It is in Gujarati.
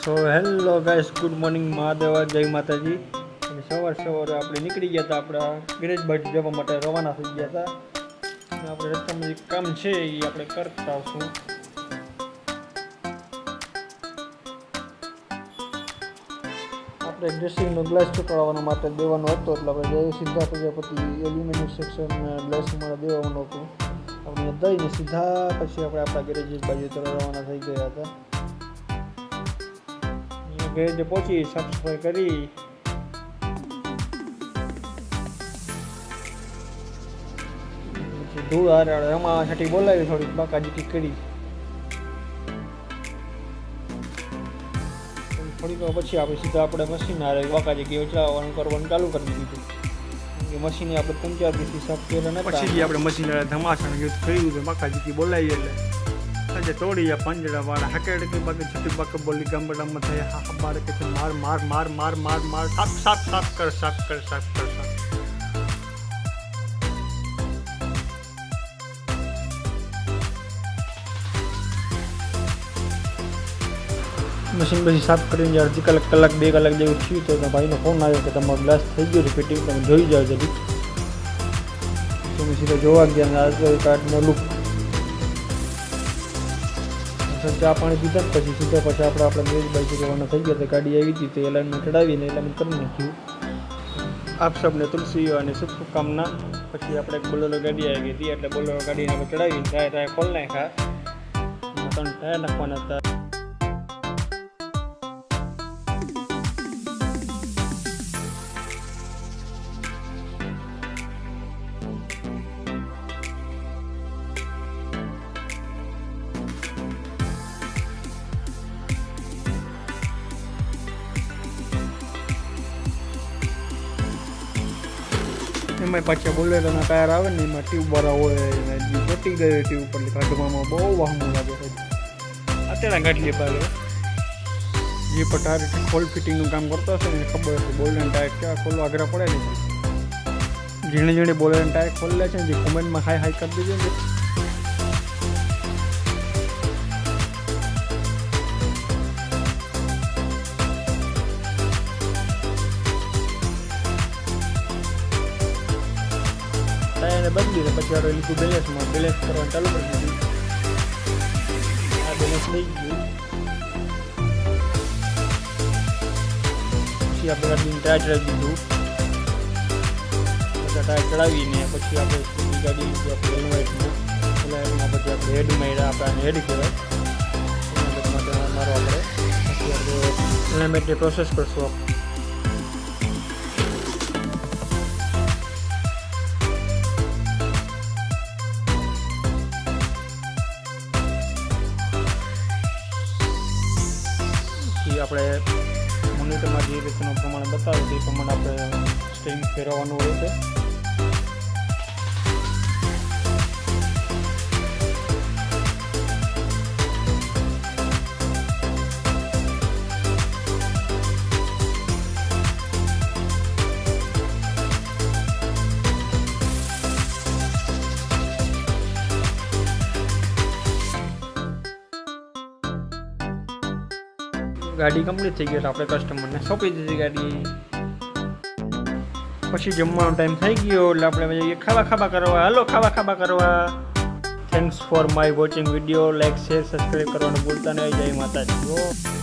So hello guys, good morning Mahadev, જય માતાજી. અને સવારે આપણે નીકળી ગયા હતા, આપણા ગેરેજ બાજુ જવા માટે રવાના થઈ ગયા હતા. અને આપણે રસ્તામાં જે કામ છે એ આપણે કરતા છું. આપણે ડ્રેસિંગનો ગ્લાસ ચોંટાડવાનો માટે દેવાનો હતો, એટલે આપણે જય સીધા પ્રજાપતિ એલ્યુમિનિયમ સેક્શન ગ્લાસ મારે દેવાનું હતું. આપણે દઈને સીધા પછી આપણે આપણા ગેરેજ બાજુ તરફ રવાના થઈ ગયા હતા. ગેરેજે પહોંચી સાફ સફાઈ કરી ધૂળ હારે એમાં છઠ્ઠી બોલાવી, થોડીક બાકાજીકી કરી. થોડીક પછી આપણે સીધા આપણે મશીન હારે બાકાજીકી ચલાવવાનું કરવાનું ચાલુ કરી દીધું. મશીને આપણે 3-4 દિવસથી સાફ કરેલા નતા. પછી આપણે મશીન હારે ધમાસાનું યુદ્ધ કર્યું છે. બાકાજીકી બોલાવી એટલે આજે તોડી પાંજડા વાળા હકેડ કે બાકી છઠ્ઠી બાકી બોલી ગામડામાં થાય હા બાર કે માર માર માર માર માર માર સાફ સાફ સાફ કર સાફ કર સાફ કર સાફ. મશીન પછી સાફ કરીને અડધી કલાક 2 કલાક જેવું થયું તો ભાઈનો ફોન આવ્યો કે તમારો ગ્લાસ થઈ ગયો છે ફિટિંગ, તમે જોઈ જાઓ જલ્દી. તો મેં સીધા જોવા ગયા અને આ કાર્ડનો લુક ચા પાણી પીધા ને પછી સીધા પછી આપણા ગેરેજ બાજુ જવાના થઈ ગયા. ગાડી આવી હતી તો એલાઇનમેન્ટ ચડાવીને એલાઇનમેન્ટ કરી નાખ્યું. આપ સૌને તુલસી અને શુભકામના. પછી આપણે એક બોલેરો ગાડી આવી ગઈ હતી, એટલે બોલેરો ગાડીને આપણે ચડાવીને ટાયર ખોલ નાખ્યા. 3 ટાયર નાખવાના હતા. એમાં પાછા બોલેરોના ટાયર આવે ને એમાં ટ્યુબ વાળા હોય ને ચોટી ગયો ટ્યુબ પર કાઢવામાં બહુ વાહમું લાગે છે. અત્યારે ગાડી પાડે જે પણ ટાયર ખોલ ફિટિંગનું કામ કરતો હશે ને ખબર હશે બોલેરોના ટાયર કેવા ખોલવા અઘરા પડે ને. ઝીણે બોલેરોના ટાયર ખોલેલા છે ને જે કોમેન્ટમાં હાઈ કરી દેજો ને. ટાયરને બદલીને પછી આપણે લીધું બેલેન્સમાં, બેલેન્સ કરવાનું ચાલુ કરી દીધું. આ બેલેન્સ લઈ ગયું. પછી આપણે ગાડીને ટાયર ચડાવી દીધું. પછી ટાયર ચડાવીને પછી આપણે ગાડી લીધું આપણે હેલમેટમાં. પછી આપણે હેડ માર્યા, આપણે હેડ કહેવાય હેલમેટ માટે મારો આપણે. પછી આપણે હેલમેટની પ્રોસેસ કરશું. આપણે મોનિટરમાં જે રીતનું પ્રમાણે બતાવે તે પ્રમાણે આપણે સ્ટ્રિંગ ફેરવવાનું હોય છે. ગાડી કમ્પ્લીટ થઈ ગઈ એટલે આપણે કસ્ટમરને સોંપી દીધી ગાડી. પછી જમવાનો ટાઈમ થઈ ગયો એટલે આપણે જઈએ ખાવા કરવા. હાલો ખાવા કરવા. Thanks for my watching video. Like share subscribe કરવાનું ભૂલતા નહીં. જય માતાજી.